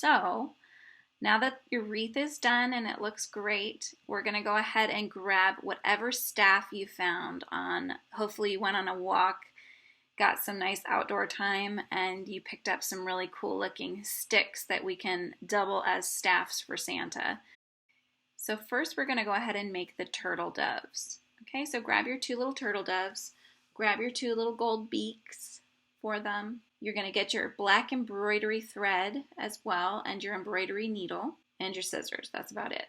So now that your wreath is done and it looks great, we're going to go ahead and grab whatever staff you found on, hopefully you went on a walk, got some nice outdoor time, and you picked up some really cool looking sticks that we can double as staffs for Santa. So first we're going to go ahead and make the turtle doves. Okay, so grab your 2 little turtle doves, grab your 2 little gold beaks for them. You're going to get your black embroidery thread as well, and your embroidery needle, and your scissors. That's about it.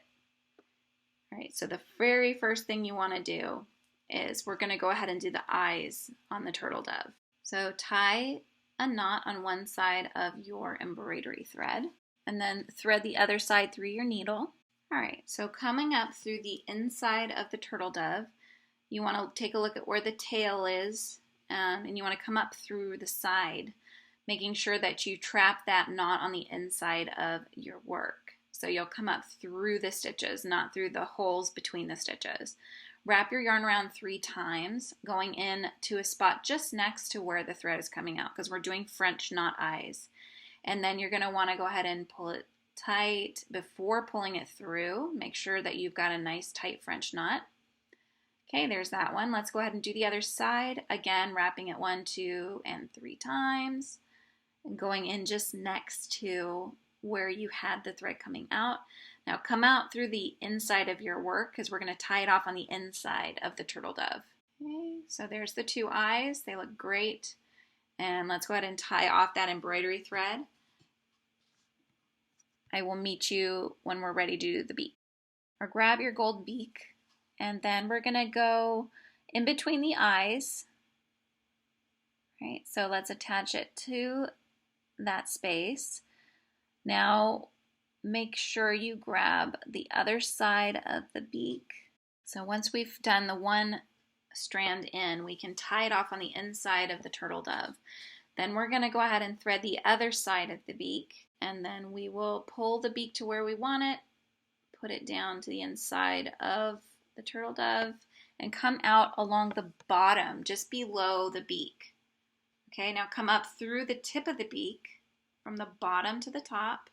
All right, so the very first thing you want to do is we're going to go ahead and do the eyes on the turtle dove. So tie a knot on one side of your embroidery thread, and then thread the other side through your needle. All right, so coming up through the inside of the turtle dove, you want to take a look at where the tail is, and you want to come up through the side, making sure that you trap that knot on the inside of your work. So you'll come up through the stitches, not through the holes between the stitches. Wrap your yarn around 3 times, going in to a spot just next to where the thread is coming out, because we're doing French knot eyes. And then you're going to want to go ahead and pull it tight before pulling it through. Make sure that you've got a nice tight French knot. Okay, there's that one. Let's go ahead and do the other side. Again, wrapping it 1, 2, and 3 times. And going in just next to where you had the thread coming out. Now come out through the inside of your work, because we're going to tie it off on the inside of the turtle dove. Okay, so there's the 2 eyes. They look great. And let's go ahead and tie off that embroidery thread. I will meet you when we're ready to do the beak. Or grab your gold beak, and then we're going to go in between the eyes. Right, so let's attach it to that space. Now make sure you grab the other side of the beak. So once we've done the one strand in, we can tie it off on the inside of the turtle dove. Then we're going to go ahead and thread the other side of the beak, and then we will pull the beak to where we want it, put it down to the inside of the turtle dove, and come out along the bottom, just below the beak. Okay, now come up through the tip of the beak from the bottom to the top.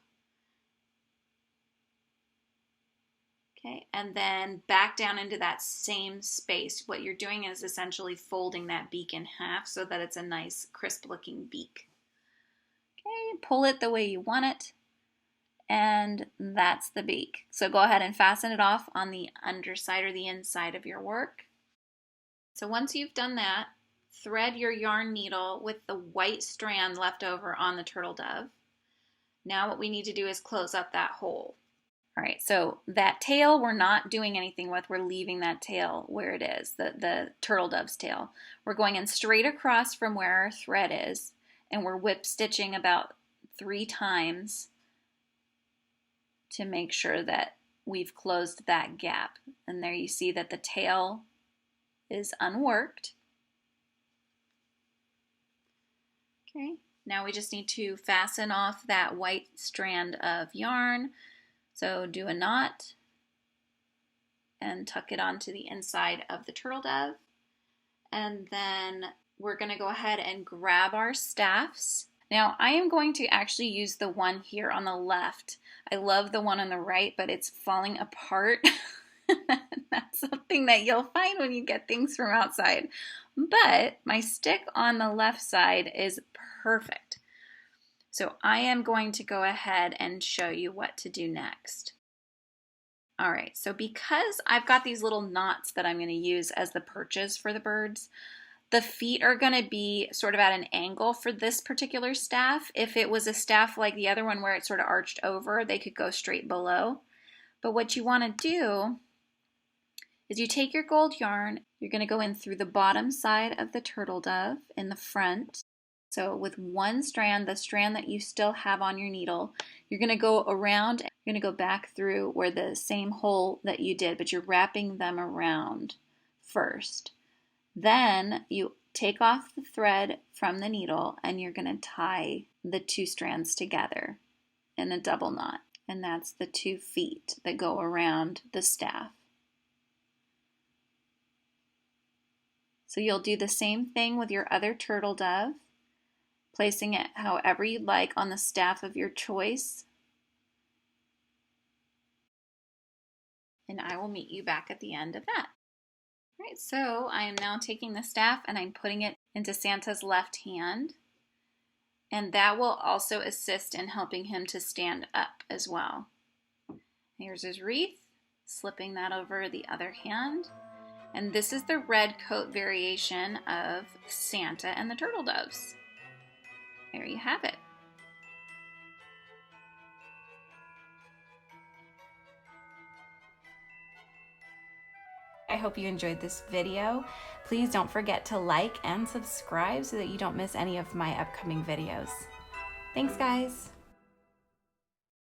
Okay, and then back down into that same space. What you're doing is essentially folding that beak in half so that it's a nice crisp looking beak. Okay, pull it the way you want it, and that's the beak. So go ahead and fasten it off on the underside or the inside of your work. So once you've done that, thread your yarn needle with the white strand left over on the turtle dove. Now what we need to do is close up that hole. All right, so that tail we're not doing anything with. We're leaving that tail where it is, the turtle dove's tail. We're going in straight across from where our thread is, and we're whip stitching about 3 times to make sure that we've closed that gap. And there you see that the tail is unworked. Okay, now we just need to fasten off that white strand of yarn. So do a knot and tuck it onto the inside of the turtle dove. And then we're going to go ahead and grab our staffs. Now I am going to actually use the one here on the left. I love the one on the right, but it's falling apart. That's something that you'll find when you get things from outside. But my stick on the left side is perfect. So I am going to go ahead and show you what to do next. All right, so because I've got these little knots that I'm going to use as the perches for the birds, the feet are going to be sort of at an angle for this particular staff. If it was a staff like the other one where it sort of arched over, they could go straight below. But what you want to do is you take your gold yarn, you're going to go in through the bottom side of the turtle dove in the front. So with one strand, the strand that you still have on your needle, you're going to go around, you're going to go back through where the same hole that you did, but you're wrapping them around first. Then you take off the thread from the needle and you're going to tie the 2 strands together in a double knot. And that's the 2 feet that go around the staff. So you'll do the same thing with your other turtle dove, placing it however you'd like on the staff of your choice. and I will meet you back at the end of that. All right, so I am now taking the staff and I'm putting it into Santa's left hand, and that will also assist in helping him to stand up as well. Here's his wreath, slipping that over the other hand. And this is the red coat variation of Santa and the turtle doves. There you have it. I hope you enjoyed this video. Please don't forget to like and subscribe so that you don't miss any of my upcoming videos. Thanks, guys.